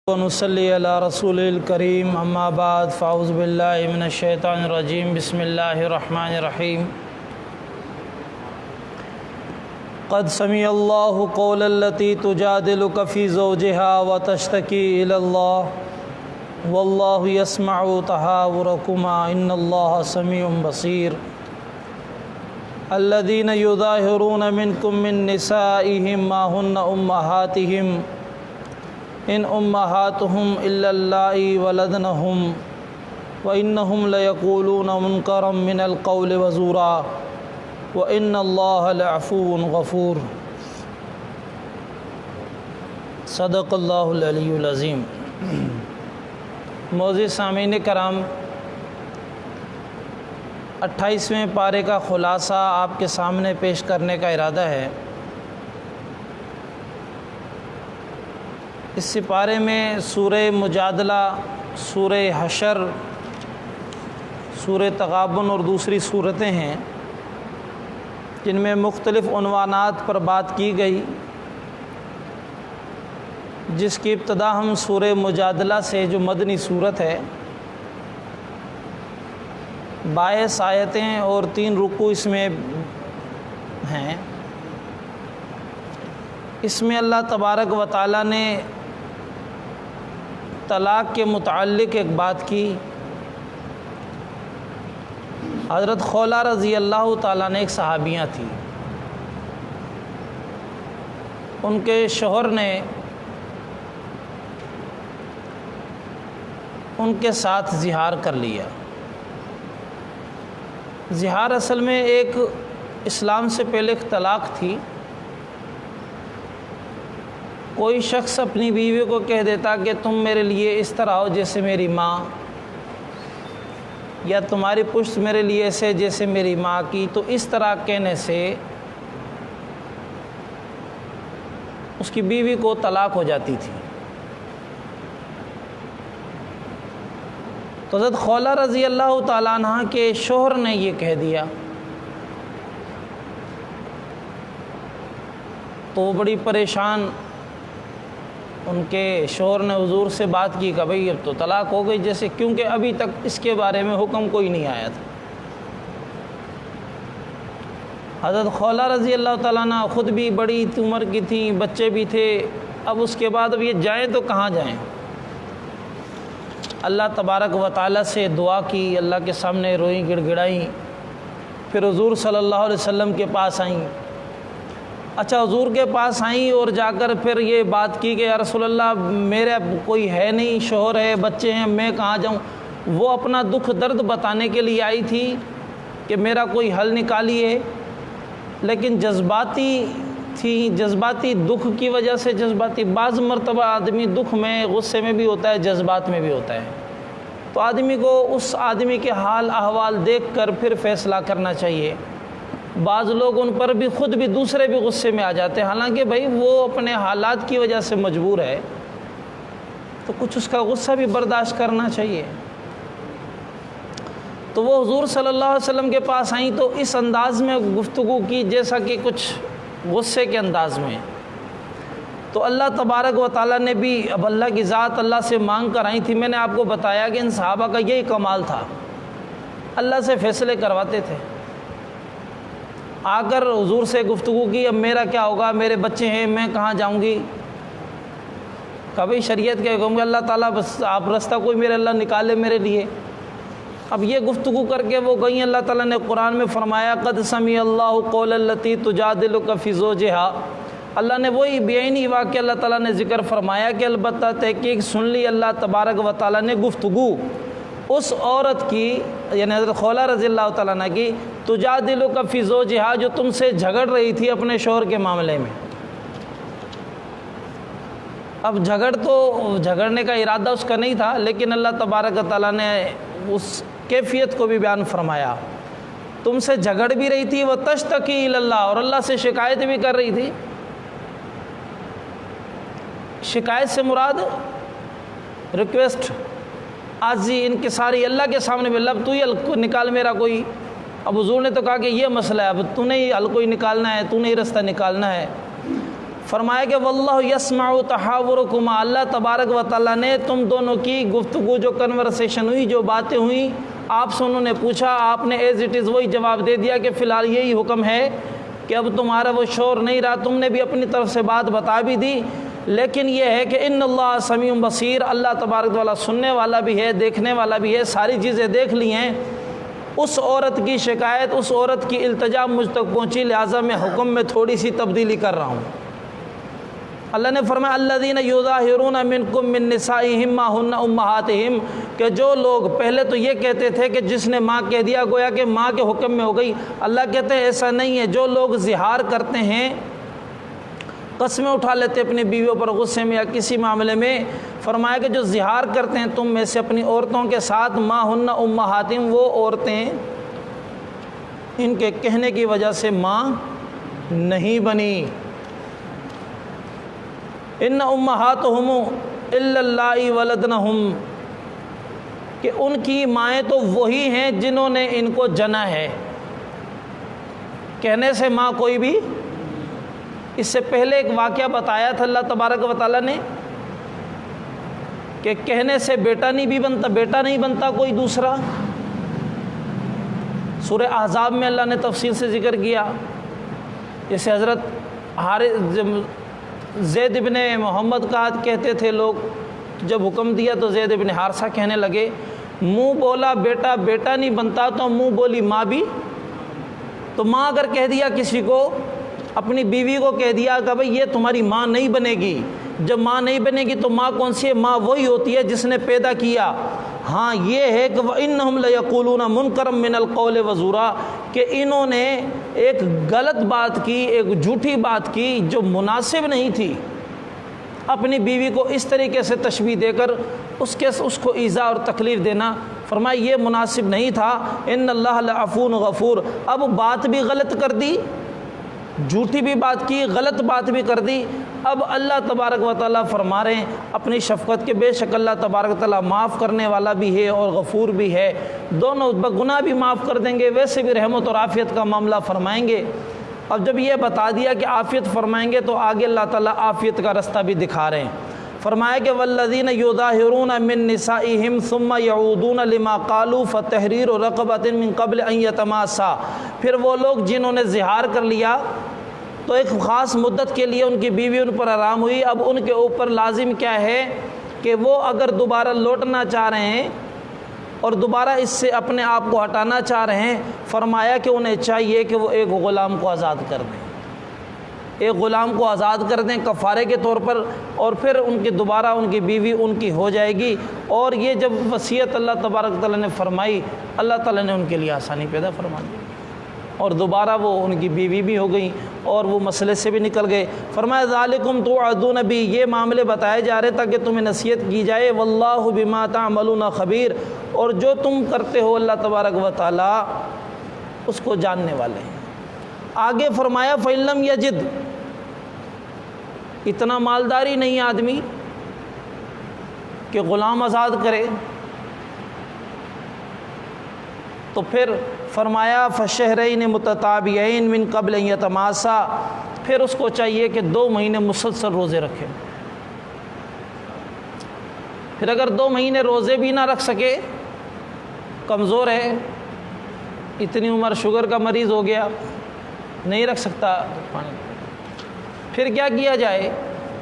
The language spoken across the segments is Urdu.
ونصلی علی رسول الکریم اما بعد فاعوذ باللہ من الشیطان الرجیم بسم اللہ الرحمن الرحیم قد سمع اللہ قول التی تجادلک فی زوجها وتشتکی الی اللہ واللہ یسمع تحاورکما ان اللہ سمیع بصیر الذین یظاہرون منکم من نسائہم ما ہن امہاتہم ان امہاتہم الا اللائی ولدنہم وانہم لیقولون منکرا من القول وزورا وان اللہ لعفو غفور صدق اللہ العلی العظیم۔ معزز سامعین کرام، 28ویں پارے کا خلاصہ آپ کے سامنے پیش کرنے کا ارادہ ہے۔ اس سپارے میں سورہ مجادلہ، سورہ حشر، سورہ تغابن اور دوسری صورتیں ہیں جن میں مختلف عنوانات پر بات کی گئی، جس کی ابتدا ہم سورہ مجادلہ سے جو مدنی صورت ہے، 22 آیتیں اور 3 رکوع اس میں ہیں۔ اس میں اللہ تبارک و تعالیٰ نے طلاق کے متعلق ایک بات کی۔ حضرت خولہ رضی اللہ تعالیٰ نے ایک صحابیہ تھی، ان کے شوہر نے ان کے ساتھ زہار کر لیا۔ زہار اصل میں ایک اسلام سے پہلے ایک طلاق تھی۔ کوئی شخص اپنی بیوی کو کہہ دیتا کہ تم میرے لیے اس طرح ہو جیسے میری ماں، یا تمہاری پشت میرے لیے ایسے جیسے میری ماں کی، تو اس طرح کہنے سے اس کی بیوی کو طلاق ہو جاتی تھی۔ تو حضرت خولہ رضی اللہ تعالیٰ عنہ کے شوہر نے یہ کہہ دیا، تو وہ بڑی پریشان، ان کے شوہر نے حضور سے بات کی کہ بھئی اب تو طلاق ہو گئی جیسے، کیونکہ ابھی تک اس کے بارے میں حکم کوئی نہیں آیا تھا۔ حضرت خولہ رضی اللہ تعالیٰ عنہ خود بھی بڑی عمر کی تھیں، بچے بھی تھے، اب اس کے بعد اب یہ جائیں تو کہاں جائیں؟ اللہ تبارک و تعالیٰ سے دعا کی، اللہ کے سامنے روئیں، گڑ گڑائیں، پھر حضور صلی اللہ علیہ وسلم کے پاس آئیں۔ اچھا، حضور کے پاس آئیں اور جا کر پھر یہ بات کی کہ یا رسول اللہ میرا کوئی ہے نہیں، شوہر ہے، بچے ہیں، میں کہاں جاؤں؟ وہ اپنا دکھ درد بتانے کے لیے آئی تھی کہ میرا کوئی حل نکالیے، لیکن جذباتی تھی، جذباتی دکھ کی وجہ سے، جذباتی بعض مرتبہ آدمی دکھ میں، غصے میں بھی ہوتا ہے، جذبات میں بھی ہوتا ہے، تو آدمی کو اس آدمی کے حال احوال دیکھ کر پھر فیصلہ کرنا چاہیے۔ بعض لوگ ان پر بھی خود بھی دوسرے بھی غصے میں آ جاتے ہیں، حالانکہ بھائی وہ اپنے حالات کی وجہ سے مجبور ہے، تو کچھ اس کا غصہ بھی برداشت کرنا چاہیے۔ تو وہ حضور صلی اللہ علیہ وسلم کے پاس آئیں تو اس انداز میں گفتگو کی جیسا کہ کچھ غصے کے انداز میں۔ تو اللہ تبارک و تعالیٰ نے بھی، اب اللہ کی ذات اللہ سے مانگ کر آئی تھی۔ میں نے آپ کو بتایا کہ ان صحابہ کا یہی کمال تھا، اللہ سے فیصلے کرواتے تھے۔ آ کر حضور سے گفتگو کی، اب میرا کیا ہوگا، میرے بچے ہیں، میں کہاں جاؤں گی؟ کبھی شریعت کے حکم کہ اللہ تعالیٰ بس آپ رستہ کوئی میرے اللہ نکالے میرے لیے۔ اب یہ گفتگو کر کے وہ گئیں۔ اللہ تعالیٰ نے قرآن میں فرمایا قد سمع اللہ قول التی تجادلک فی زوجہا۔ اللہ نے وہی بیعینی واقعہ اللہ تعالیٰ نے ذکر فرمایا کہ البتہ تحقیق سن لی اللہ تبارک و تعالیٰ نے گفتگو اس عورت کی، یعنی حضرت خولہ رضی اللہ تعالیٰ عنہ کی، تجادلک فی زوجہا، جو تم سے جھگڑ رہی تھی اپنے شوہر کے معاملے میں۔ اب جھگڑنے کا ارادہ اس کا نہیں تھا، لیکن اللہ تبارک و تعالیٰ نے اس کیفیت کو بھی بیان فرمایا۔ تم سے جھگڑ بھی رہی تھی، وتشتکی الی اللہ، اور اللہ سے شکایت بھی کر رہی تھی۔ شکایت سے مراد ریکویسٹ، عاجزی، انکساری، اللہ کے سامنے بھی، اللہ تو ہی نکال میرا کوئی۔ اب حضور نے تو کہا کہ یہ مسئلہ ہے، اب تو نے ہی حل کوئی نکالنا ہے، تو نے ہی رستہ نکالنا ہے۔ فرمایا کہ واللہ یسمع تحاورکما، اللہ تبارک و تعالیٰ نے تم دونوں کی گفتگو، جو کنورسیشن ہوئی، جو باتیں ہوئیں، آپ سے انہوں نے پوچھا، آپ نے ایز اٹ از وہی جواب دے دیا کہ فی الحال یہی حکم ہے کہ اب تمہارا وہ شور نہیں رہا، تم نے بھی اپنی طرف سے بات بتا بھی دی، لیکن یہ ہے کہ ان اللہ سمیع بصیر، اللہ تبارک و تعالیٰ سننے والا بھی ہے، دیکھنے والا بھی ہے، ساری چیزیں دیکھ لی ہیں۔ اس عورت کی شکایت، اس عورت کی التجا مجھ تک پہنچی، لہٰذا میں حکم میں تھوڑی سی تبدیلی کر رہا ہوں۔ اللہ نے فرمایا الذین یظاہرون منکم من نسائہم ما ہن امہاتہم، کہ جو لوگ پہلے تو یہ کہتے تھے کہ جس نے ماں کہہ دیا گویا کہ ماں کے حکم میں ہو گئی، اللہ کہتے ہیں ایسا نہیں ہے، جو لوگ زہار کرتے ہیں، قسمیں اٹھا لیتے اپنی بیویوں پر غصے میں یا کسی معاملے میں، فرمایا کہ جو زہار کرتے ہیں تم میں سے اپنی عورتوں کے ساتھ، ما ہن امہاتہم، وہ عورتیں ان کے کہنے کی وجہ سے ماں نہیں بنی، ان امہاتہم الا اللہ ولدنہم، کہ ان کی مائیں تو وہی ہیں جنہوں نے ان کو جنا ہے، کہنے سے ماں کوئی بھی۔ اس سے پہلے ایک واقعہ بتایا تھا اللہ تبارک و تعالیٰ نے کہ کہنے سے بیٹا نہیں بنتا کوئی دوسرا۔ سورہ احزاب میں اللہ نے تفصیل سے ذکر کیا، جیسے حضرت زید ابن محمد کا کہتے تھے لوگ، جب حکم دیا تو زید ابن حارثہ کہنے لگے، منہ بولا بیٹا نہیں بنتا تو منہ بولی ماں بھی، تو ماں اگر کہہ دیا کسی کو، اپنی بیوی کو کہہ دیا کہ بھئی یہ تمہاری ماں نہیں بنے گی، جب ماں نہیں بنے گی تو ماں کون سی ہے؟ ماں وہی ہوتی ہے جس نے پیدا کیا۔ ہاں یہ ہے کہ وَإِنَّهُمْ لَيَقُولُونَ مُنْكَرًا مِنَ الْقَوْلِ وَزُورًا، کہ انہوں نے ایک غلط بات کی، ایک جھوٹی بات کی جو مناسب نہیں تھی، اپنی بیوی کو اس طریقے سے تشبیہ دے کر اس کو ایذا اور تکلیف دینا، فرمایا یہ مناسب نہیں تھا۔ ان اللہ لعفو غفور، اب بات بھی غلط کر دی، جھوٹی بھی بات کی، غلط بات بھی کر دی، اب اللہ تبارک و تعالیٰ فرما رہے ہیں اپنی شفقت کے بے شک اللہ تبارک و تعالیٰ معاف کرنے والا بھی ہے اور غفور بھی ہے، دونوں گناہ بھی معاف کر دیں گے، ویسے بھی رحمت اور عافیت کا معاملہ فرمائیں گے۔ اب جب یہ بتا دیا کہ عافیت فرمائیں گے تو آگے اللہ تعالیٰ عافیت کا رستہ بھی دکھا رہے ہیں، فرمایا کہ والذین یظاہرون من نسائہم ثم یعودون لما قالوا فتحریر رقبۃ من قبل ان یتماسا، پھر وہ لوگ جنہوں نے زہار کر لیا تو ایک خاص مدت کے لیے ان کی بیوی ان پر حرام ہوئی، اب ان کے اوپر لازم کیا ہے کہ وہ اگر دوبارہ لوٹنا چاہ رہے ہیں اور دوبارہ اس سے اپنے آپ کو ہٹانا چاہ رہے ہیں، فرمایا کہ انہیں چاہیے کہ وہ ایک غلام کو آزاد کر دیں، ایک غلام کو آزاد کر دیں کفارے کے طور پر، اور پھر ان کی دوبارہ ان کی بیوی ان کی ہو جائے گی۔ اور یہ جب وصیت اللہ تبارک تعالیٰ نے فرمائی، اللہ تعالیٰ نے ان کے لیے آسانی پیدا فرما دی، اور دوبارہ وہ ان کی بیوی بھی ہو گئیں اور وہ مسئلے سے بھی نکل گئے۔ فرمایا ذالکم توعدون بھی، یہ معاملے بتائے جا رہے تاکہ تمہیں نصیحت کی جائے، واللہ بما تعملون خبیر، اور جو تم کرتے ہو اللہ تبارک و تعالیٰ اس کو جاننے والے ہیں۔ آگے فرمایا فَإِن لَّمْ يَجِدْ، اتنا مالداری نہیں آدمی کہ غلام آزاد کرے، تو پھر فرمایا فَشَهْرَيْنِ مُتَتَابِعَيْنِ مِن قَبْلِ أَن يَتَمَاسَا، پھر اس کو چاہیے کہ 2 مہینے مسلسل روزے رکھے۔ پھر اگر 2 مہینے روزے بھی نہ رکھ سکے، کمزور ہے، اتنی عمر شوگر کا مریض ہو گیا، نہیں رکھ سکتا، پھر کیا کیا جائے؟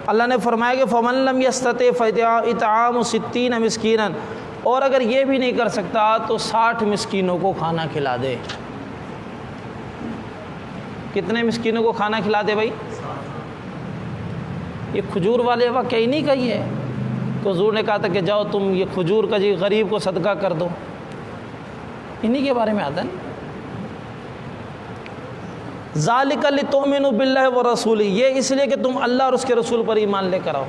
اللہ نے فرمایا کہ فَمَن لَّمْ يَسْتَطِعْ فَإِطْعَامُ 60 مسکینا، اور اگر یہ بھی نہیں کر سکتا تو 60 مسکینوں کو کھانا کھلا دے۔ کتنے مسکینوں کو کھانا کھلا دے بھائی؟ یہ کھجور والے واقعہ ہی نہیں کہی ہے تو حضور نے کہا تھا کہ جاؤ تم یہ کھجور کا جی غریب کو صدقہ کر دو، انہی کے بارے میں آتا ہے۔ ذالک لتؤمنوا باللہ ورسولہ، یہ اس لیے کہ تم اللہ اور اس کے رسول پر ایمان لے کر آؤ۔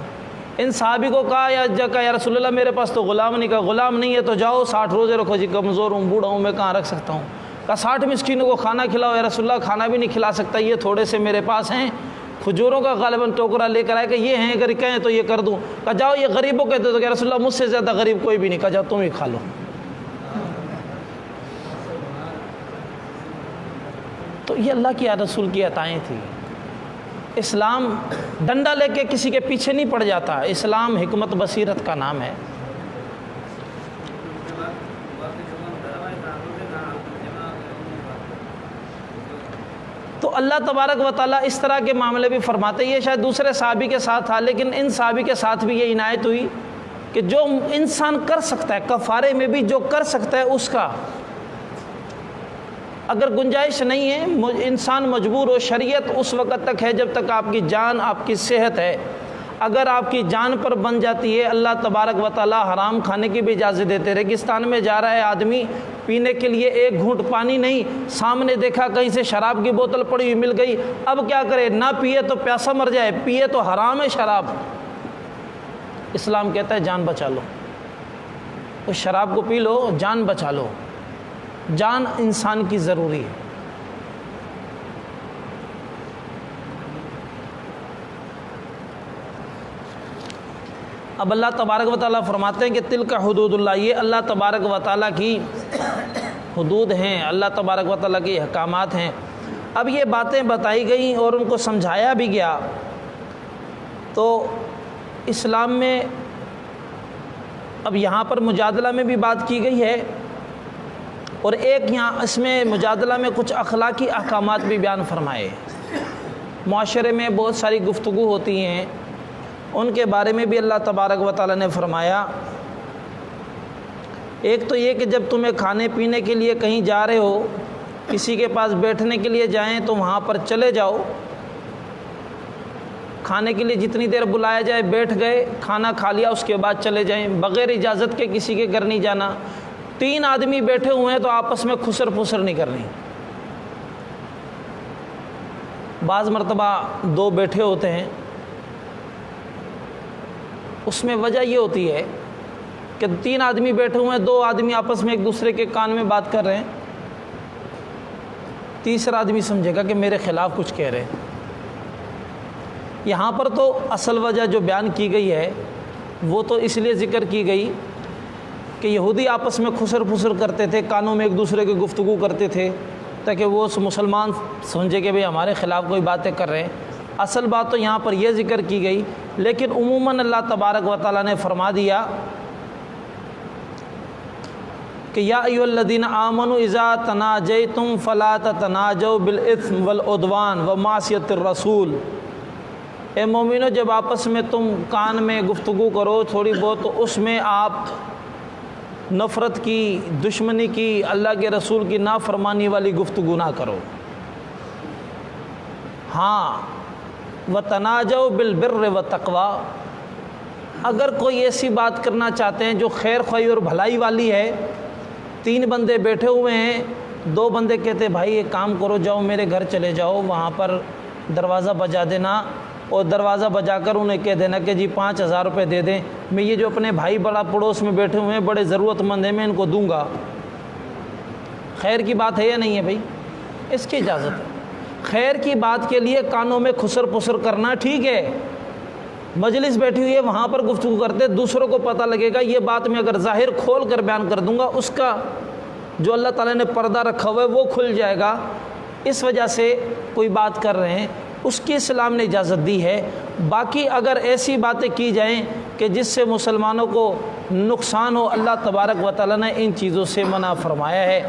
ان صحابی کو کہا یا رسول اللہ میرے پاس تو غلام نہیں، کہا غلام نہیں ہے تو جاؤ 60 روزے رکھو، جی کمزور ہوں، بوڑھا ہوں، میں کہاں رکھ سکتا ہوں۔ کہا 60 مسکینوں کو کھانا کھلاؤ، یا رسول اللہ کھانا بھی نہیں کھلا سکتا، یہ تھوڑے سے میرے پاس ہیں، کھجوروں کا غالباً ٹوکرا لے کر آئے کہ یہ ہیں، اگر کہیں تو یہ کر دوں۔ کہا جاؤ یہ غریبوں کہتے تو کہ رسول اللہ مجھ سے زیادہ غریب کوئی بھی نہیں، کہا جاؤ تم ہی کھا لو۔ تو یہ اللہ کی رسول کی عطائیں تھیں۔ اسلام ڈنڈا لے کے کسی کے پیچھے نہیں پڑ جاتا، اسلام حکمت بصیرت کا نام ہے۔ تو اللہ تبارک و تعالیٰ اس طرح کے معاملے بھی فرماتے ہیں۔ یہ شاید دوسرے صحابی کے ساتھ تھا، لیکن ان صحابی کے ساتھ بھی یہ عنایت ہوئی کہ جو انسان کر سکتا ہے، کفارے میں بھی جو کر سکتا ہے اس کا، اگر گنجائش نہیں ہے انسان مجبور ہو، شریعت اس وقت تک ہے جب تک آپ کی جان، آپ کی صحت ہے۔ اگر آپ کی جان پر بن جاتی ہے، اللہ تبارک و تعالیٰ حرام کھانے کی بھی اجازت دیتے۔ ریگستان میں جا رہا ہے آدمی، پینے کے لیے ایک گھونٹ پانی نہیں، سامنے دیکھا کہیں سے شراب کی بوتل پڑی ہوئی مل گئی، اب کیا کرے؟ نہ پیے تو پیاسا مر جائے، پیے تو حرام ہے شراب۔ اسلام کہتا ہے جان بچا لو، اس شراب کو پی لو، جان بچا لو۔ جان انسان کی ضروری ہے۔ اب اللہ تبارک و تعالیٰ فرماتے ہیں کہ تلک حدود اللہ، یہ اللہ تبارک و تعالیٰ کی حدود ہیں، اللہ تبارک و تعالیٰ کے احکامات ہیں۔ اب یہ باتیں بتائی گئیں اور ان کو سمجھایا بھی گیا، تو اسلام میں اب یہاں پر مجادلہ میں بھی بات کی گئی ہے، اور ایک یہاں اس میں مجادلہ میں کچھ اخلاقی احکامات بھی بیان فرمائے۔ معاشرے میں بہت ساری گفتگو ہوتی ہیں، ان کے بارے میں بھی اللہ تبارک و تعالیٰ نے فرمایا۔ ایک تو یہ کہ جب تمہیں کھانے پینے کے لیے کہیں جا رہے ہو، کسی کے پاس بیٹھنے کے لیے جائیں تو وہاں پر چلے جاؤ، کھانے کے لیے جتنی دیر بلایا جائے بیٹھ گئے، کھانا کھا لیا، اس کے بعد چلے جائیں، بغیر اجازت کے کسی کے گھر نہیں جانا۔ 3 آدمی بیٹھے ہوئے ہیں تو آپس میں خسر پھسر نہیں کرنی۔ بعض مرتبہ 2 بیٹھے ہوتے ہیں، اس میں وجہ یہ ہوتی ہے کہ 3 آدمی بیٹھے ہوئے ہیں، 2 آدمی آپس میں ایک دوسرے کے کان میں بات کر رہے ہیں، تیسرا آدمی سمجھے گا کہ میرے خلاف کچھ کہہ رہے ہیں۔ یہاں پر تو اصل وجہ جو بیان کی گئی ہے وہ تو اس لیے ذکر کی گئی کہ یہودی آپس میں خسر پھسر کرتے تھے، کانوں میں ایک دوسرے کی گفتگو کرتے تھے تاکہ وہ مسلمان سمجھے کہ بھئی ہمارے خلاف کوئی باتیں کر رہے ہیں۔ اصل بات تو یہاں پر یہ ذکر کی گئی، لیکن عموماً اللہ تبارک و تعالیٰ نے فرما دیا کہ یا ایھا الذین آمنوا اذا تناجیتم فلا تتناجوا بالاثم والعدوان ومعصیۃ الرسول۔ اے مومنو، جب آپس میں تم کان میں گفتگو کرو تھوڑی بہت، تو اس میں آپ نفرت کی، دشمنی کی، اللہ کے رسول کی نافرمانی والی گفتگو نہ کرو۔ ہاں، وَتَنَاجَوْا بِالْبِرِّ وَالتَّقْوَىٰ، اگر کوئی ایسی بات کرنا چاہتے ہیں جو خیر خواہی اور بھلائی والی ہے، 3 بندے بیٹھے ہوئے ہیں، 2 بندے کہتے ہیں بھائی ایک کام کرو، جاؤ میرے گھر چلے جاؤ، وہاں پر دروازہ بجا دینا، اور دروازہ بجا کر انہیں کہہ دینا کہ جی 5000 روپے دے دیں، میں یہ جو اپنے بھائی بڑا پڑوس میں بیٹھے ہوئے ہیں بڑے ضرورت مند ہیں، میں ان کو دوں گا۔ خیر کی بات ہے یا نہیں ہے بھائی؟ اس کی اجازت ہے۔ خیر کی بات کے لیے کانوں میں خسر پسر کرنا ٹھیک ہے، مجلس بیٹھی ہوئی ہے وہاں پر گفتگو کرتے، دوسروں کو پتہ لگے گا، یہ بات میں اگر ظاہر کھول کر بیان کر دوں گا، اس کا جو اللہ تعالیٰ نے پردہ رکھا ہوا ہے وہ کھل جائے گا، اس وجہ سے کوئی بات کر رہے ہیں، اس کی اسلام نے اجازت دی ہے۔ باقی اگر ایسی باتیں کی جائیں کہ جس سے مسلمانوں کو نقصان ہو، اللہ تبارک و تعالیٰ نے ان چیزوں سے منع فرمایا ہے،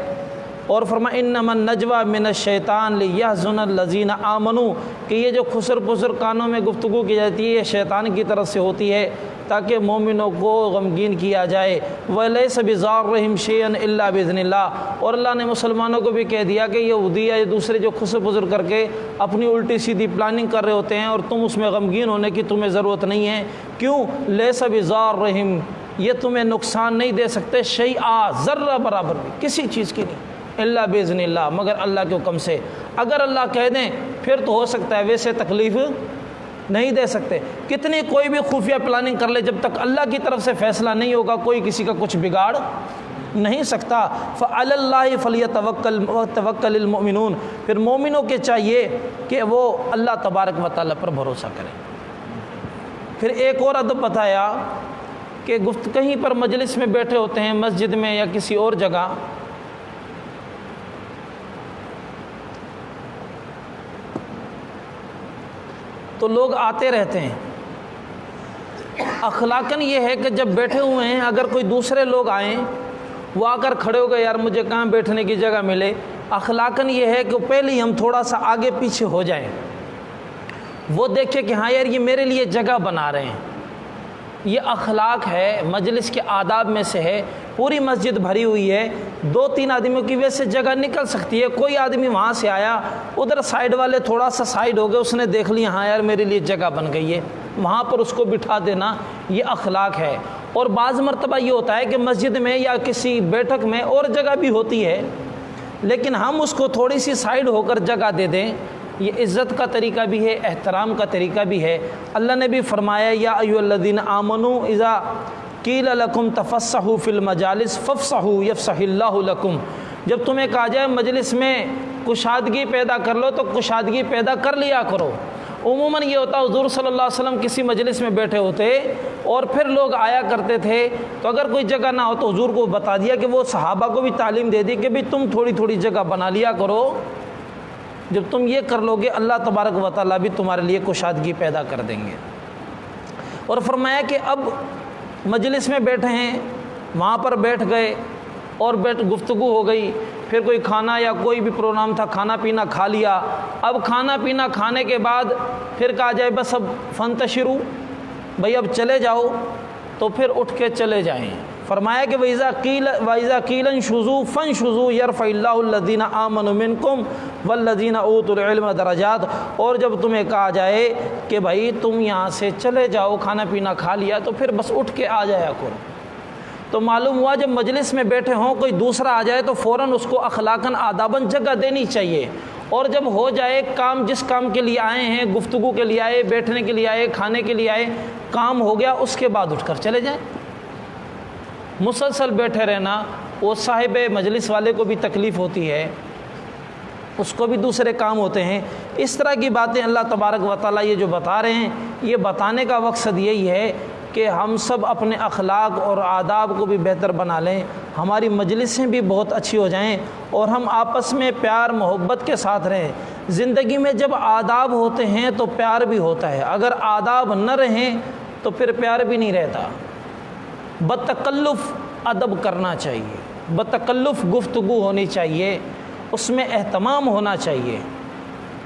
اور فرمایا انما النجوى من الشیطان لیحزن الذین آمنوا، کہ یہ جو خسر پسر کانوں میں گفتگو کی جاتی ہے یہ شیطان کی طرف سے ہوتی ہے تاکہ مومنوں کو غمگین کیا جائے۔ وَلَيْسَ بِضَارِّهِمْ شَيْئًا إِلَّا بِإِذْنِ اللَّهِ، اور اللہ نے مسلمانوں کو بھی کہہ دیا کہ یہودی یا دوسرے جو خسر پسر کر کے اپنی الٹی سیدھی پلاننگ کر رہے ہوتے ہیں اور تم اس میں غمگین ہونے کی تمہیں ضرورت نہیں ہے۔ کیوں؟ لَيْسَ بِضَارِّهِمْ، یہ تمہیں نقصان نہیں دے سکتے، شیئا، ذرہ برابر بھی، کسی چیز کی نہیں، اللہ بِإِذْنِ اللَّهِ، مگر اللہ کے حکم سے۔ اگر اللہ کہہ دیں پھر تو ہو سکتا ہے، ویسے تکلیف نہیں دے سکتے۔ کتنی کوئی بھی خفیہ پلاننگ کر لے، جب تک اللہ کی طرف سے فیصلہ نہیں ہوگا کوئی کسی کا کچھ بگاڑ نہیں سکتا۔ فَعَلَى اللَّهِ فَلْيَتَوَكَّلِ الْمُؤْمِنُونَ، پھر مومنوں کے چاہیے کہ وہ اللہ تبارک و تعالیٰ پر بھروسہ کریں۔ پھر ایک اور ادب بتایا کہ کہیں پر مجلس میں بیٹھے ہوتے ہیں، مسجد میں یا کسی اور جگہ، تو لوگ آتے رہتے ہیں۔ اخلاقاً یہ ہے کہ جب بیٹھے ہوئے ہیں اگر کوئی دوسرے لوگ آئیں، وہ آ کر کھڑے ہو گئے، یار مجھے کہاں بیٹھنے کی جگہ ملے، اخلاقاً یہ ہے کہ پہلے ہی ہم تھوڑا سا آگے پیچھے ہو جائیں، وہ دیکھیں کہ ہاں یار یہ میرے لیے جگہ بنا رہے ہیں۔ یہ اخلاق ہے، مجلس کے آداب میں سے ہے۔ پوری مسجد بھری ہوئی ہے، 2-3 آدمیوں کی وجہ سے جگہ نکل سکتی ہے۔ کوئی آدمی وہاں سے آیا، ادھر سائیڈ والے تھوڑا سا سائیڈ ہو گئے، اس نے دیکھ لیا ہاں یار میرے لیے جگہ بن گئی ہے، وہاں پر اس کو بٹھا دینا، یہ اخلاق ہے۔ اور بعض مرتبہ یہ ہوتا ہے کہ مسجد میں یا کسی بیٹھک میں اور جگہ بھی ہوتی ہے، لیکن ہم اس کو تھوڑی سی سائیڈ ہو کر جگہ دے دیں، یہ عزت کا طریقہ بھی ہے، احترام کا طریقہ بھی ہے۔ اللہ نے بھی فرمایا یا ایھا الذین آمنوا اذا قیل لکم تفسحوا فی المجالس فافسحوا یفسح اللہ لکم، جب تمہیں کہا جائے مجلس میں کشادگی پیدا کر لو تو کشادگی پیدا کر لیا کرو۔ عموماً یہ ہوتا حضور صلی اللہ علیہ وسلم کسی مجلس میں بیٹھے ہوتے اور پھر لوگ آیا کرتے تھے، تو اگر کوئی جگہ نہ ہو تو حضور کو بتا دیا کہ وہ صحابہ کو بھی تعلیم دے دی کہ بھی تم تھوڑی تھوڑی جگہ بنا لیا کرو، جب تم یہ کر لو گے اللہ تبارک و تعالیٰ بھی تمہارے لیے کشادگی پیدا کر دیں گے۔ اور فرمایا کہ اب مجلس میں بیٹھے ہیں، وہاں پر بیٹھ گئے اور گفتگو ہو گئی، پھر کوئی کھانا یا کوئی بھی پروگرام تھا، کھانا پینا کھا لیا، اب کھانا پینا کھانے کے بعد پھر کہا جائے بس اب فانتشروا، بھئی اب چلے جاؤ، تو پھر اٹھ کے چلے جائیں۔ فرمایا کہ وَإِذَا قِيلَ انشُزُوا فَانشُزُوا يَرْفَعِ اللَّهُ الَّذِينَ آمَنُوا مِنكُمْ وَالَّذِينَ أُوتُوا الْعِلْمَ دَرَجَاتٍ، اور جب تمہیں کہا جائے کہ بھائی تم یہاں سے چلے جاؤ، کھانا پینا کھا لیا، تو پھر بس اٹھ کے آ جایا کرو۔ تو معلوم ہوا جب مجلس میں بیٹھے ہوں کوئی دوسرا آ جائے تو فوراً اس کو اخلاقاً آداباً جگہ دینی چاہیے، اور جب ہو جائے کام، جس کام کے لیے آئے ہیں، گفتگو کے لیے آئے، بیٹھنے کے لیے آئے، کھانے کے لیے آئے، کام ہو گیا اس کے بعد اٹھ کر چلے جائیں۔ مسلسل بیٹھے رہنا وہ صاحب مجلس والے کو بھی تکلیف ہوتی ہے، اس کو بھی دوسرے کام ہوتے ہیں۔ اس طرح کی باتیں اللہ تبارک و تعالیٰ یہ جو بتا رہے ہیں، یہ بتانے کا مقصد یہی ہے کہ ہم سب اپنے اخلاق اور آداب کو بھی بہتر بنا لیں، ہماری مجلسیں بھی بہت اچھی ہو جائیں، اور ہم آپس میں پیار محبت کے ساتھ رہیں۔ زندگی میں جب آداب ہوتے ہیں تو پیار بھی ہوتا ہے، اگر آداب نہ رہیں تو پھر پیار بھی نہیں رہتا۔ بتکلف ادب کرنا چاہیے، بتکلف گفتگو ہونی چاہیے، اس میں اہتمام ہونا چاہیے۔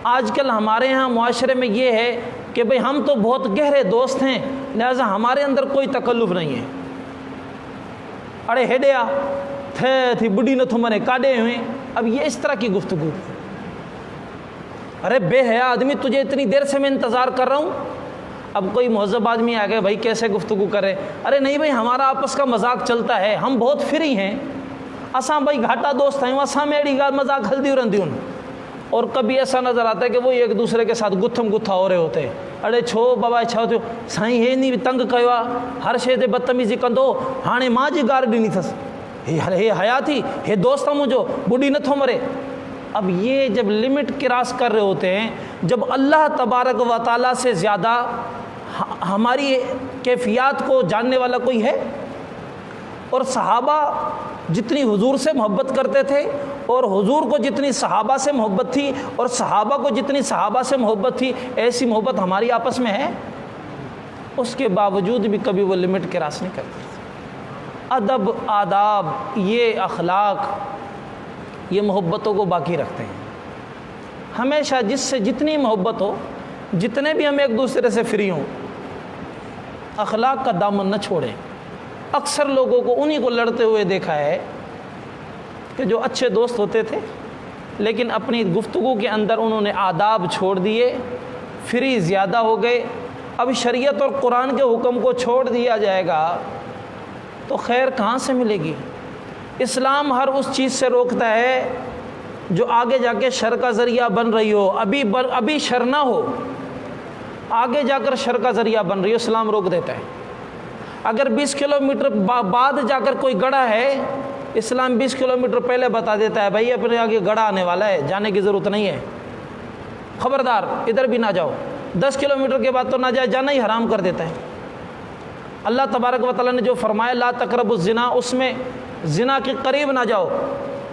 آج کل ہمارے ہاں معاشرے میں یہ ہے کہ بھئی ہم تو بہت گہرے دوست ہیں، لہذا ہمارے اندر کوئی تکلف نہیں ہے۔ اڑے ہیڈیا تھی بڈی نہ تمہارے کاڈے ہوئے، اب یہ اس طرح کی گفتگو، ارے بے حیا آدمی تجھے اتنی دیر سے میں انتظار کر رہا ہوں۔ اب کوئی مہذب آدمی آ گئے، بھائی کیسے گفتگو کرے، ارے نہیں بھائی ہمارا آپس کا مذاق چلتا ہے، ہم بہت فری ہیں، اساں بھائی گھاٹا دوست ہیں، اساں میری گال مذاق ہلدی رہندی ہوں۔ اور کبھی ایسا نظر آتا ہے کہ وہ ایک دوسرے کے ساتھ گتھم گتھا ہو رہے ہوتے ہیں، اڑے چھو بابا چھو تھو سائیں ہے نہیں تنگ کیا، ہر شے تے بدتمیزی کندو، ہانے ماں جی گار ڈینی تھس، ہے حیا تھی، ہے دوست مجھو بڈی نہ تھو مرے۔ اب یہ جب لمٹ کراس کر رہے ہوتے ہیں، جب اللہ تبارک و تعالیٰ سے زیادہ ہماری کیفیات کو جاننے والا کوئی ہے؟ اور صحابہ جتنی حضور سے محبت کرتے تھے، اور حضور کو جتنی صحابہ سے محبت تھی، اور صحابہ کو جتنی صحابہ سے محبت تھی، ایسی محبت ہماری آپس میں ہے؟ اس کے باوجود بھی کبھی وہ لمٹ کراس نہیں کرتے۔ ادب، آداب، یہ اخلاق، یہ محبتوں کو باقی رکھتے ہیں۔ ہمیشہ جس سے جتنی محبت ہو، جتنے بھی ہم ایک دوسرے سے فری ہوں، اخلاق کا دامن نہ چھوڑیں۔ اکثر لوگوں کو انہی کو لڑتے ہوئے دیکھا ہے کہ جو اچھے دوست ہوتے تھے لیکن اپنی گفتگو کے اندر انہوں نے آداب چھوڑ دیے، فری زیادہ ہو گئے۔ اب شریعت اور قرآن کے حکم کو چھوڑ دیا جائے گا تو خیر کہاں سے ملے گی؟ اسلام ہر اس چیز سے روکتا ہے جو آگے جا کے شر کا ذریعہ بن رہی ہو۔ ابھی شر نہ ہو، آگے جا کر شر کا ذریعہ بن رہی ہو، اسلام روک دیتا ہے۔ اگر 20 کلومیٹر بعد جا کر کوئی گڑھا ہے، اسلام 20 کلومیٹر پہلے بتا دیتا ہے بھائی اپنے آگے گڑھا آنے والا ہے، جانے کی ضرورت نہیں ہے، خبردار ادھر بھی نہ جاؤ۔ 10 کلومیٹر کے بعد تو نہ جائے جانا ہی حرام کر دیتا ہے۔ اللہ تبارک و تعالیٰ نے جو فرمایا لا تقربوا الزنا، اس میں زنا کے قریب نہ جاؤ،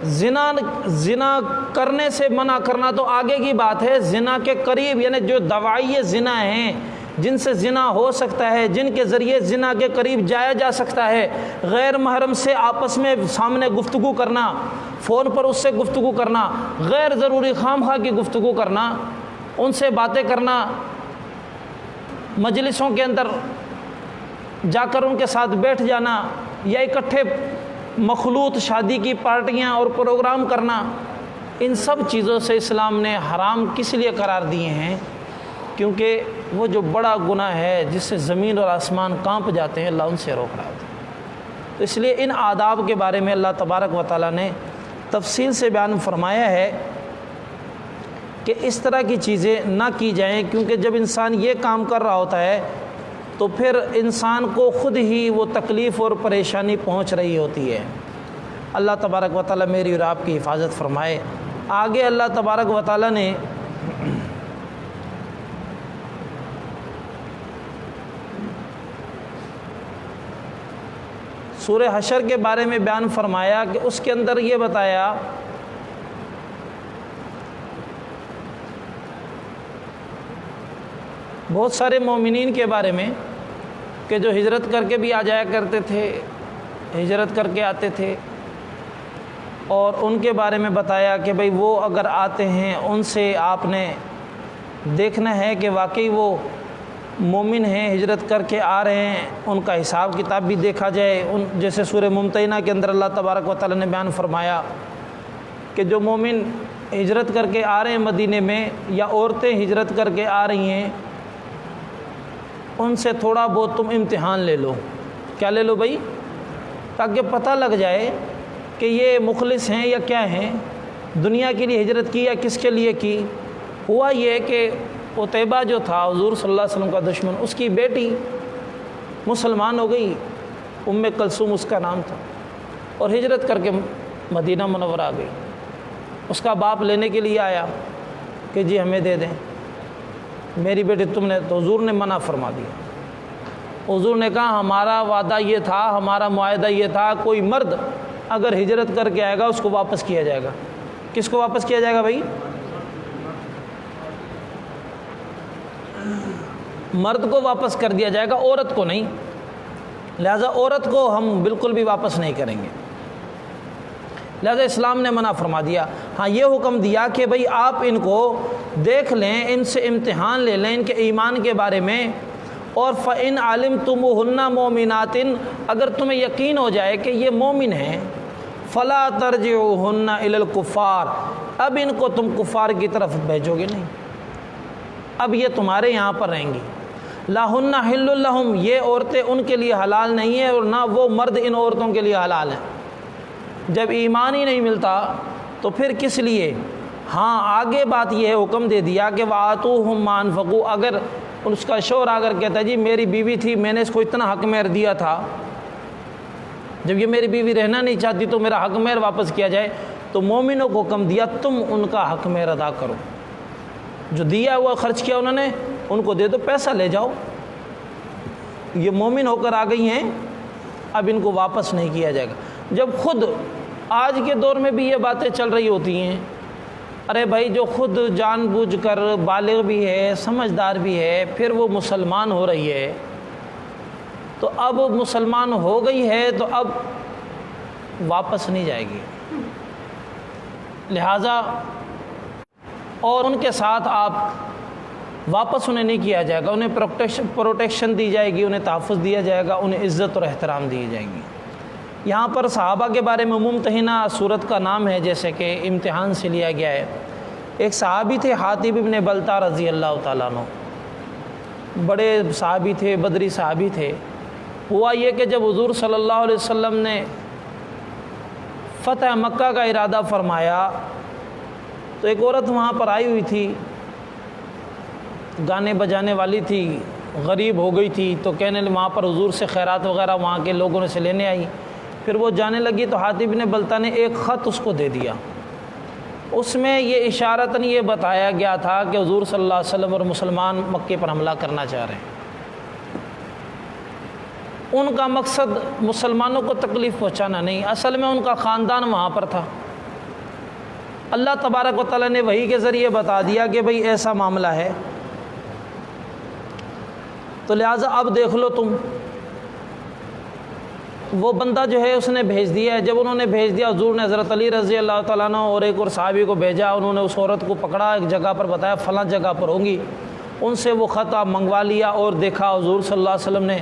زنا کرنے سے منع کرنا تو آگے کی بات ہے، زنا کے قریب یعنی جو دواعی زنا ہیں، جن سے زنا ہو سکتا ہے، جن کے ذریعے زنا کے قریب جایا جا سکتا ہے، غیر محرم سے آپس میں سامنے گفتگو کرنا، فون پر اس سے گفتگو کرنا، غیر ضروری خام خواہ کی گفتگو کرنا، ان سے باتیں کرنا، مجلسوں کے اندر جا کر ان کے ساتھ بیٹھ جانا، یا اکٹھے مخلوط شادی کی پارٹیاں اور پروگرام کرنا، ان سب چیزوں سے اسلام نے حرام کس لیے قرار دیے ہیں؟ کیونکہ وہ جو بڑا گناہ ہے جس سے زمین اور آسمان کانپ جاتے ہیں، اللہ ان سے روک رہا ہوتا ہے۔ تو اس لیے ان آداب کے بارے میں اللہ تبارک و تعالیٰ نے تفصیل سے بیان فرمایا ہے کہ اس طرح کی چیزیں نہ کی جائیں، کیونکہ جب انسان یہ کام کر رہا ہوتا ہے تو پھر انسان کو خود ہی وہ تکلیف اور پریشانی پہنچ رہی ہوتی ہے۔ اللہ تبارک و تعالیٰ میری اور آپ کی حفاظت فرمائے۔ آگے اللہ تبارک و تعالیٰ نے سورہ حشر کے بارے میں بیان فرمایا کہ اس کے اندر یہ بتایا بہت سارے مومنین کے بارے میں کہ جو ہجرت کر کے بھی آ جایا کرتے تھے، ہجرت کر کے آتے تھے، اور ان کے بارے میں بتایا کہ بھئی وہ اگر آتے ہیں ان سے آپ نے دیکھنا ہے کہ واقعی وہ مومن ہیں، ہجرت کر کے آ رہے ہیں، ان کا حساب کتاب بھی دیکھا جائے۔ جیسے سورہ ممتحنہ کے اندر اللہ تبارک و تعالیٰ نے بیان فرمایا کہ جو مومن ہجرت کر کے آ رہے ہیں مدینے میں، یا عورتیں ہجرت کر کے آ رہی ہیں، ان سے تھوڑا بہت تم امتحان لے لو۔ کیا لے لو بھائی؟ تاکہ پتہ لگ جائے کہ یہ مخلص ہیں یا کیا ہیں، دنیا کے لیے ہجرت کی یا کس کے لیے کی۔ ہوا یہ کہ عتیبہ جو تھا حضور صلی اللہ علیہ وسلم کا دشمن، اس کی بیٹی مسلمان ہو گئی، ام کلثوم اس کا نام تھا، اور ہجرت کر کے مدینہ منورہ آ گئی۔ اس کا باپ لینے کے لیے آیا کہ جی ہمیں دے دیں میری بیٹی، تم نے تو حضور نے منع فرما دیا۔ حضور نے کہا ہمارا وعدہ یہ تھا، ہمارا معاہدہ یہ تھا، کوئی مرد اگر ہجرت کر کے آئے گا اس کو واپس کیا جائے گا۔ کس کو واپس کیا جائے گا بھائی؟ مرد کو واپس کر دیا جائے گا، عورت کو نہیں۔ لہذا عورت کو ہم بالکل بھی واپس نہیں کریں گے، لہذا اسلام نے منع فرما دیا۔ ہاں یہ حکم دیا کہ بھئی آپ ان کو دیکھ لیں، ان سے امتحان لے لیں ان کے ایمان کے بارے میں، اور فَإِنْ عَلِمْتُمُوهُنَّ مُؤْمِنَاتٍ، اگر تمہیں یقین ہو جائے کہ یہ مومن ہیں، فَلَا تَرْجِعُوهُنَّ إِلَى الْكُفَّارِ، اب ان کو تم کفار کی طرف بھیجو گے نہیں، اب یہ تمہارے یہاں پر رہیں گی۔ لَهُنَّ حِلٌّ لَهُمْ، یہ عورتیں ان کے لیے حلال نہیں ہیں، اور نہ وہ مرد ان عورتوں کے لیے حلال ہیں۔ جب ایمان ہی نہیں ملتا تو پھر کس لیے؟ ہاں آگے بات یہ ہے، حکم دے دیا کہ وَآتُوهُمْ مَا أَنفَقُوا، اگر اس کا شوہر اگر کہتا ہے جی میری بیوی تھی، میں نے اس کو اتنا حق مہر دیا تھا، جب یہ میری بیوی رہنا نہیں چاہتی تو میرا حق مہر واپس کیا جائے، تو مومنوں کو حکم دیا تم ان کا حق مہر ادا کرو، جو دیا ہوا خرچ کیا انہوں نے ان کو دے دو، پیسہ لے جاؤ۔ یہ مومن ہو کر آ گئی ہیں، اب ان کو واپس نہیں کیا جائے گا۔ جب خود آج کے دور میں بھی یہ باتیں چل رہی ہوتی ہیں، ارے بھائی جو خود جان بوجھ کر بالغ بھی ہے، سمجھدار بھی ہے، پھر وہ مسلمان ہو رہی ہے، تو اب مسلمان ہو گئی ہے تو اب واپس نہیں جائے گی، لہٰذا اور ان کے ساتھ آپ واپس انہیں نہیں کیا جائے گا، انہیں پروٹیکشن دی جائے گی، انہیں تحفظ دیا جائے گا، انہیں عزت اور احترام دی جائے گی۔ یہاں پر صحابہ کے بارے میں ممتحنہ صورت کا نام ہے، جیسے کہ امتحان سے لیا گیا ہے۔ ایک صحابی تھے حاتب ابن بلتہ رضی اللہ تعالیٰ عنہ، بڑے صحابی تھے، بدری صحابی تھے۔ ہوا یہ کہ جب حضور صلی اللہ علیہ وسلم نے فتح مکہ کا ارادہ فرمایا تو ایک عورت وہاں پر آئی ہوئی تھی، گانے بجانے والی تھی، غریب ہو گئی تھی، تو کہنے وہاں پر حضور سے خیرات وغیرہ وہاں کے لوگوں نے سے لینے آئی۔ پھر وہ جانے لگی تو حاتب بن بلتہ نے ایک خط اس کو دے دیا، اس میں یہ اشارتاً یہ بتایا گیا تھا کہ حضور صلی اللہ علیہ وسلم اور مسلمان مکے پر حملہ کرنا چاہ رہے ہیں۔ ان کا مقصد مسلمانوں کو تکلیف پہنچانا نہیں، اصل میں ان کا خاندان وہاں پر تھا، اللہ تبارک و تعالیٰ نے وحی کے ذریعے بتا دیا کہ بھئی ایسا معاملہ ہے، تو لہٰذا اب دیکھ لو تم۔ وہ بندہ جو ہے اس نے بھیج دیا ہے۔ جب انہوں نے بھیج دیا، حضور نے حضرت علی رضی اللہ تعالیٰ عنہ اور ایک اور صحابی کو بھیجا، انہوں نے اس عورت کو پکڑا، ایک جگہ پر بتایا فلاں جگہ پر ہوں گی، ان سے وہ خط آپ منگوا لیا اور دیکھا حضور صلی اللہ علیہ وسلم نے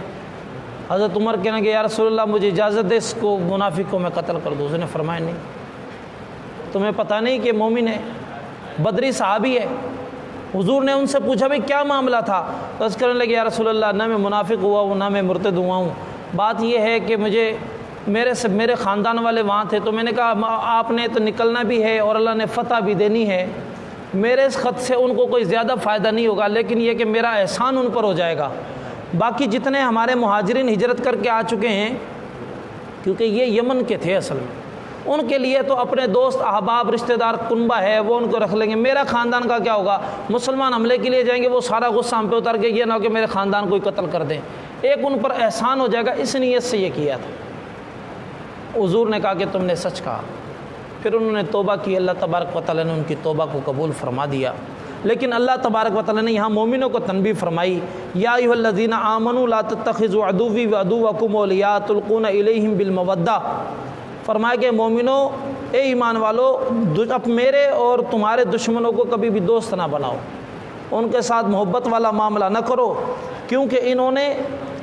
حضرت عمر کہنے لگے یا رسول اللہ مجھے اجازت دے اس کو منافق کو میں قتل کر دوں۔ اس نے فرمایا نہیں، تمہیں پتہ نہیں کہ مومن ہے، بدری صحابی ہے۔ حضور نے ان سے پوچھا بھئی کیا معاملہ تھا؟ تو اس کرنے لگے یا رسول اللہ نہ میں منافق ہوا ہوں نہ میں مرتد ہوا ہوں، بات یہ ہے کہ میرے خاندان والے وہاں تھے، تو میں نے کہا آپ نے تو نکلنا بھی ہے اور اللہ نے فتح بھی دینی ہے، میرے اس خط سے ان کو کوئی زیادہ فائدہ نہیں ہوگا، لیکن یہ کہ میرا احسان ان پر ہو جائے گا۔ باقی جتنے ہمارے مہاجرین ہجرت کر کے آ چکے ہیں، کیونکہ یہ یمن کے تھے اصل میں، ان کے لیے تو اپنے دوست احباب رشتہ دار کنبہ ہے وہ ان کو رکھ لیں گے، میرا خاندان کا کیا ہوگا؟ مسلمان حملے کے لیے جائیں گے، وہ سارا غصہ ہم پہ اتر کے یہ نہ ہو کہ میرے خاندان کوئی قتل کر دیں، ایک ان پر احسان ہو جائے گا، اس نیت سے یہ کیا تھا۔ حضور نے کہا کہ تم نے سچ کہا۔ پھر انہوں نے توبہ کی، اللہ تبارک و تعالیٰ نے ان کی توبہ کو قبول فرما دیا۔ لیکن اللہ تبارک و تعالیٰ نے یہاں مومنوں کو تنبیہ فرمائی، یا ایھا الذین آمنوا لا تتخذوا عدوی وعدوکم اولیاء تلقون الیہم بالمودہ، فرمایا کہ مومنوں اے ایمان والو اب میرے اور تمہارے دشمنوں کو کبھی بھی دوست نہ بناؤ، ان کے ساتھ محبت والا معاملہ نہ کرو، کیونکہ انہوں نے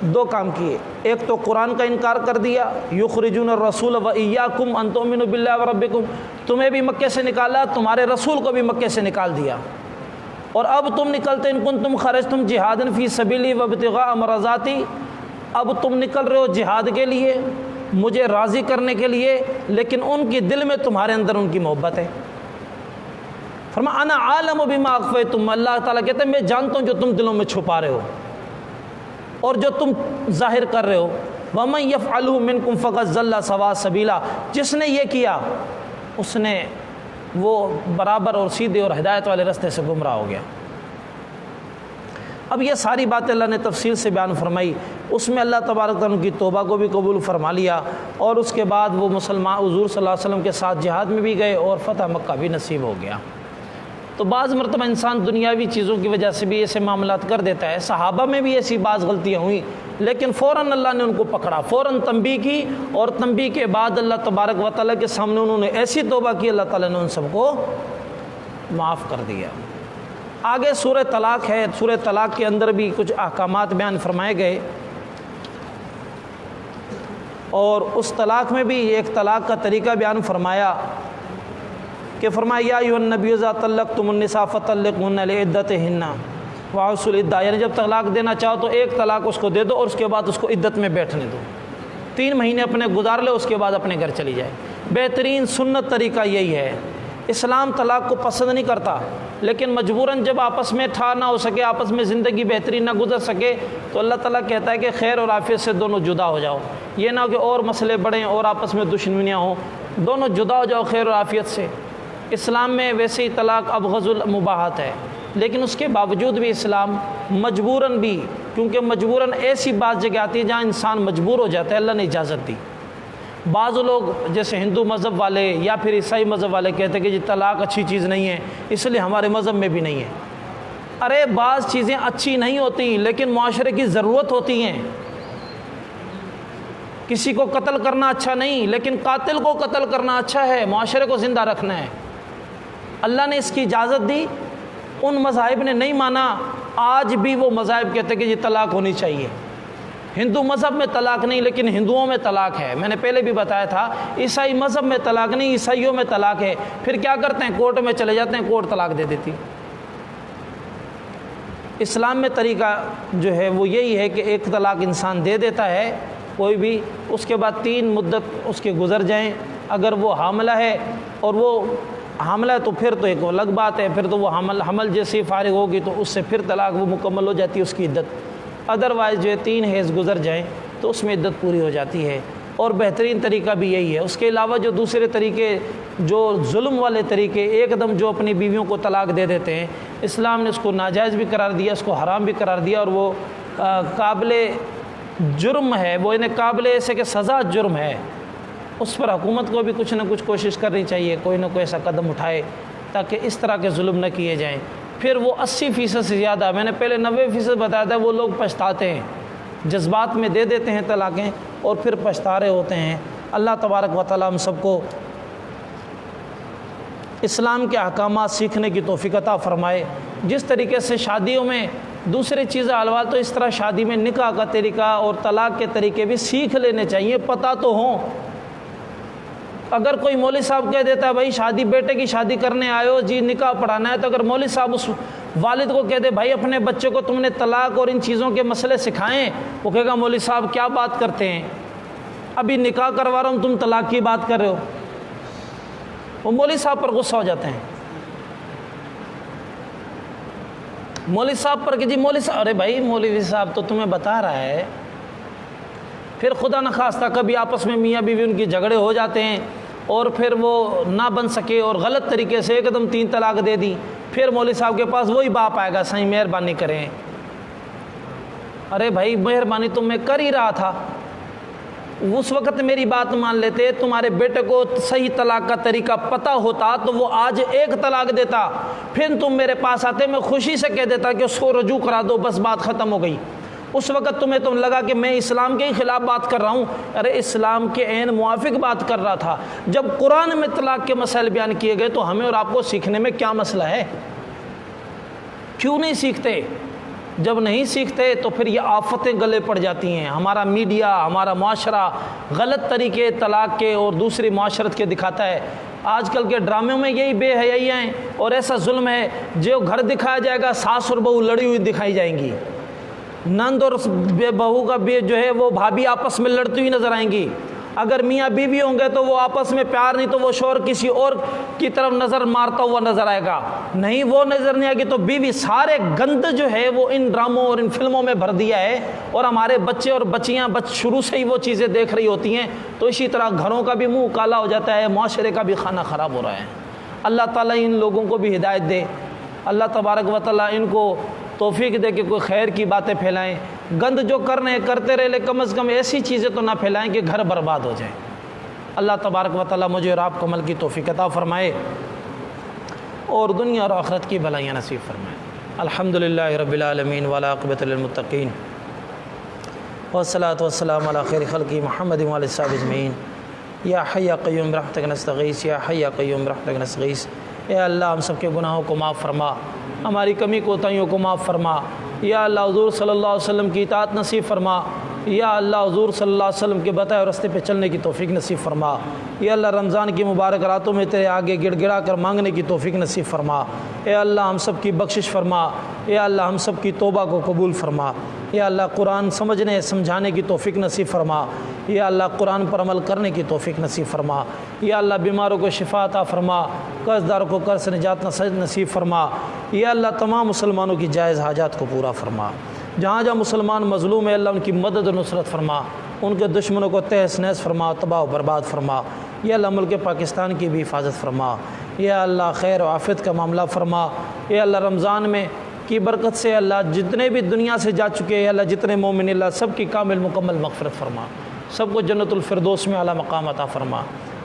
دو کام کیے، ایک تو قرآن کا انکار کر دیا، یخرجون الرسول وایاکم ان تؤمنوا باللہ وربکم، تمہیں بھی مکے سے نکالا، تمہارے رسول کو بھی مکے سے نکال دیا، اور اب تم نکلتے ان کنتم خرجتم جہادا فی سبیلی وابتغاء مرضاتی، اب تم نکل رہے ہو جہاد کے لیے، مجھے راضی کرنے کے لیے، لیکن ان کی دل میں تمہارے اندر ان کی محبت ہے۔ فرمایا انا عالم بما اخفیتم، اللہ تعالیٰ کہتے ہیں میں جانتا ہوں جو تم دلوں میں چھپا رہے ہو اور جو تم ظاہر کر رہے ہو۔ وَمَن يَفْعَلْهُ مِنْكُمْ فَقَدْ ضَلَّ سَوَاءَ السَّبِيلِ، جس نے یہ کیا اس نے وہ برابر اور سیدھے اور ہدایت والے راستے سے گمراہ ہو گیا۔ اب یہ ساری باتیں اللہ نے تفصیل سے بیان فرمائی، اس میں اللہ تبارک تعالیٰ کی توبہ کو بھی قبول فرما لیا، اور اس کے بعد وہ مسلمان حضور صلی اللہ علیہ وسلم کے ساتھ جہاد میں بھی گئے اور فتح مکہ بھی نصیب ہو گیا۔ تو بعض مرتبہ انسان دنیاوی چیزوں کی وجہ سے بھی ایسے معاملات کر دیتا ہے، صحابہ میں بھی ایسی بعض غلطیاں ہوئیں، لیکن فوراً اللہ نے ان کو پکڑا، فوراً تنبیہ کی، اور تنبیہ کے بعد اللہ تبارک و تعالیٰ کے سامنے انہوں نے ایسی توبہ کی، اللہ تعالیٰ نے ان سب کو معاف کر دیا۔ آگے سورہ طلاق ہے، سورہ طلاق کے اندر بھی کچھ احکامات بیان فرمائے گئے، اور اس طلاق میں بھی ایک طلاق کا طریقہ بیان فرمایا کہ فرمایا یا ایھا النبی اذا طلقتم النساء فطلقوهن لعدتهن واحصوا العدۃ، یعنی جب طلاق دینا چاہو تو ایک طلاق اس کو دے دو اور اس کے بعد اس کو عدت میں بیٹھنے دو، 3 مہینے اپنے گزار لے، اس کے بعد اپنے گھر چلی جائے۔ بہترین سنت طریقہ یہی ہے۔ اسلام طلاق کو پسند نہیں کرتا، لیکن مجبوراً جب آپس میں ٹھا نہ ہو سکے، آپس میں زندگی بہترین نہ گزر سکے، تو اللہ تعالیٰ کہتا ہے کہ خیر اور عافیت سے دونوں جدا ہو جاؤ، یہ نہ ہو کہ اور مسئلے بڑھیں اور آپس میں دشمنیاں ہوں، دونوں جدا ہو جاؤ خیر اور عافیت سے۔ اسلام میں ویسے ہی طلاق ابغض المباحات ہے، لیکن اس کے باوجود بھی اسلام مجبوراً بھی، کیونکہ مجبوراً ایسی بات جگہ آتی ہے جہاں انسان مجبور ہو جاتا ہے، اللہ نے اجازت دی۔ بعض لوگ جیسے ہندو مذہب والے یا پھر عیسائی مذہب والے کہتے ہیں کہ جی طلاق اچھی چیز نہیں ہے، اس لیے ہمارے مذہب میں بھی نہیں ہے۔ ارے بعض چیزیں اچھی نہیں ہوتی لیکن معاشرے کی ضرورت ہوتی ہیں۔ کسی کو قتل کرنا اچھا نہیں، لیکن قاتل کو قتل کرنا اچھا ہے، معاشرے کو زندہ رکھنا ہے۔ اللہ نے اس کی اجازت دی، ان مذاہب نے نہیں مانا، آج بھی وہ مذاہب کہتے ہیں کہ یہ طلاق ہونی چاہیے۔ ہندو مذہب میں طلاق نہیں، لیکن ہندوؤں میں طلاق ہے، میں نے پہلے بھی بتایا تھا۔ عیسائی مذہب میں طلاق نہیں، عیسائیوں میں طلاق ہے۔ پھر کیا کرتے ہیں؟ کورٹ میں چلے جاتے ہیں، کورٹ طلاق دے دیتی۔ اسلام میں طریقہ جو ہے وہ یہی ہے کہ ایک طلاق انسان دے دیتا ہے کوئی بھی، اس کے بعد 3 مدت اس کے گزر جائیں، اگر وہ حاملہ ہے اور وہ حاملہ ہے تو پھر تو ایک الگ بات ہے، پھر تو وہ حمل جیسی فارغ ہوگی تو اس سے پھر طلاق وہ مکمل ہو جاتی ہے اس کی عدت۔ ادروائز جو ہے 3 حیض گزر جائیں تو اس میں عدت پوری ہو جاتی ہے، اور بہترین طریقہ بھی یہی ہے۔ اس کے علاوہ جو دوسرے طریقے، جو ظلم والے طریقے، ایک دم جو اپنی بیویوں کو طلاق دے دیتے ہیں، اسلام نے اس کو ناجائز بھی قرار دیا، اس کو حرام بھی قرار دیا، اور وہ قابل جرم ہے، وہ انہیں قابل ایسے کہ سزا جرم ہے۔ اس پر حکومت کو بھی کچھ نہ کچھ کوشش کرنی چاہیے، کوئی نہ کوئی ایسا قدم اٹھائے تاکہ اس طرح کے ظلم نہ کیے جائیں۔ پھر وہ 80% سے زیادہ، میں نے پہلے 90% بتایا تھا، وہ لوگ پچھتاتے ہیں، جذبات میں دے دیتے ہیں طلاقیں اور پھر پچھتا رہے ہوتے ہیں۔ اللہ تبارک و تعالیٰ ہم سب کو اسلام کے احکامات سیکھنے کی توفیق عطا فرمائے۔ جس طریقے سے شادیوں میں دوسری چیزیں الوال، تو اس طرح شادی میں نکاح کا طریقہ اور طلاق کے طریقے بھی سیکھ لینے چاہیے، پتہ تو ہوں۔ اگر کوئی مولوی صاحب کہہ دیتا ہے بھائی شادی، بیٹے کی شادی کرنے آئے ہو جی، نکاح پڑھانا ہے، تو اگر مولوی صاحب اس والد کو کہہ دے بھائی اپنے بچے کو تم نے طلاق اور ان چیزوں کے مسئلے سکھائیں، وہ کہے گا مولوی صاحب کیا بات کرتے ہیں، ابھی نکاح کروا رہا ہوں تم طلاق کی بات کر رہے ہو۔ وہ مولوی صاحب پر غصہ ہو جاتے ہیں، مولوی صاحب پر کہ جی مولوی صاحب، ارے بھائی مولوی صاحب تو تمہیں بتا رہا ہے۔ پھر خدا نخواستہ کبھی آپس میں میاں بیوی ان کی جھگڑے ہو جاتے ہیں اور پھر وہ نہ بن سکے اور غلط طریقے سے ایک دم 3 طلاق دے دی، پھر مولوی صاحب کے پاس وہی باپ آئے گا، صحیح مہربانی کریں۔ ارے بھائی مہربانی تو میں کر ہی رہا تھا، اس وقت میری بات مان لیتے، تمہارے بیٹے کو صحیح طلاق کا طریقہ پتہ ہوتا تو وہ آج 1 طلاق دیتا، پھر تم میرے پاس آتے، میں خوشی سے کہہ دیتا کہ اس کو رجوع کرا دو، بس بات ختم ہو گئی۔ اس وقت تمہیں تو لگا کہ میں اسلام کے ہی خلاف بات کر رہا ہوں، ارے اسلام کے عین موافق بات کر رہا تھا۔ جب قرآن میں طلاق کے مسائل بیان کیے گئے تو ہمیں اور آپ کو سیکھنے میں کیا مسئلہ ہے؟ کیوں نہیں سیکھتے؟ جب نہیں سیکھتے تو پھر یہ آفتیں گلے پڑ جاتی ہیں۔ ہمارا میڈیا، ہمارا معاشرہ غلط طریقے طلاق کے اور دوسری معاشرت کے دکھاتا ہے۔ آج کل کے ڈراموں میں یہی بے حیائیاں ہیں اور ایسا ظلم ہے، جو گھر دکھایا جائے گا ساس اور بہو لڑی ہوئی دکھائی جائیں گی، نند اور بہو کا بھی جو ہے وہ بھابھی آپس میں لڑتی ہوئی نظر آئیں گی۔ اگر میاں بیوی ہوں گے تو وہ آپس میں پیار نہیں تو وہ شوہر کسی اور کی طرف نظر مارتا ہوا نظر آئے گا، نہیں وہ نظر نہیں آئے گی تو بیوی۔ سارے گند جو ہے وہ ان ڈراموں اور ان فلموں میں بھر دیا ہے، اور ہمارے بچے اور بچیاں شروع سے ہی وہ چیزیں دیکھ رہی ہوتی ہیں، تو اسی طرح گھروں کا بھی منہ کالا ہو جاتا ہے، معاشرے کا بھی کھانا خراب ہو رہا ہے۔ اللہ تعالیٰ ان لوگوں کو بھی ہدایت دے، اللہ تبارک و تعالیٰ ان کو توفیق دے کہ کوئی خیر کی باتیں پھیلائیں۔ گند جو کرنے ہیں کرتے رہے، لیکن کم از کم ایسی چیزیں تو نہ پھیلائیں کہ گھر برباد ہو جائیں۔ اللہ تبارک و تعالیٰ مجھے اور آپ کو عمل کی توفیق عطا فرمائے اور دنیا اور آخرت کی بھلائیاں نصیب فرمائے۔ الحمدللہ رب العالمین والعاقبۃ للمتقین والصلاۃ والسلام علی خیر خلق محمد وعلی الصحابہ اجمعین۔ یا حی یا قیوم برحمتک نستغیث، یا حی یا قیوم برحمتک نستغیث۔ اے اللہ ہم سب کے گناہوں کو معاف فرما، ہماری کمی کوتاہیوں کو معاف فرما۔ یا اللہ حضور صلی اللہ علیہ وسلم کی اطاعت نصیب فرما۔ یا اللہ حضور صلی اللہ علیہ وسلم کے بتائے راستے پہ چلنے کی توفیق نصیب فرما۔ یا اللہ رمضان کی مبارک راتوں میں تیرے آگے گڑ گڑا کر مانگنے کی توفیق نصیب فرما۔ اے اللہ ہم سب کی بخشش فرما۔ اے اللہ ہم سب کی توبہ کو قبول فرما۔ یا اللہ قرآن سمجھنے سمجھانے کی توفیق نصیب فرما۔ یا اللہ قرآن پر عمل کرنے کی توفیق نصیب فرما۔ یا اللہ بیماروں کو شفا عطا فرما، قرض داروں کو قرض سے نجات نصیب فرما۔ یا اللہ تمام مسلمانوں کی جائز حاجات کو پورا فرما۔ جہاں جہاں مسلمان مظلوم ہے اللہ ان کی مدد و نصرت فرما، ان کے دشمنوں کو تہس نہس فرما، تباہ و برباد فرما۔ یا اللہ ملک پاکستان کی بھی حفاظت فرما۔ یا اللہ خیر و عافیت کا معاملہ فرما۔ یا اللہ رمضان میں کی برکت سے اللہ جتنے بھی دنیا سے جا چکے ہیں، اللہ جتنے مومن اللہ سب کی کامل مکمل مغفرت فرما، سب کو جنت الفردوس میں اعلیٰ مقام عطا فرما،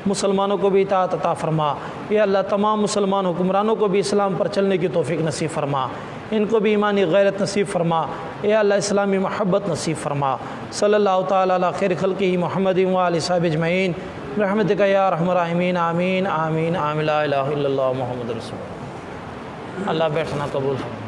مسلمانوں کو بھی اطاعت عطا فرما۔ یا اللہ تمام مسلمان حکمرانوں کو بھی اسلام پر چلنے کی توفیق نصیب فرما، ان کو بھی ایمانی غیرت نصیب فرما۔ یا اللہ اسلامی محبت نصیب فرما۔ صلی اللہ تعالیٰ علی خیر خلقہ محمد وعلی صحابہ اجمعین برحمتک یا ارحم الراحمین۔ آمین آمین آمین۔ لا الہ الا اللہ محمد رسول اللہ۔ اللہ بیٹھنا قبول فرما۔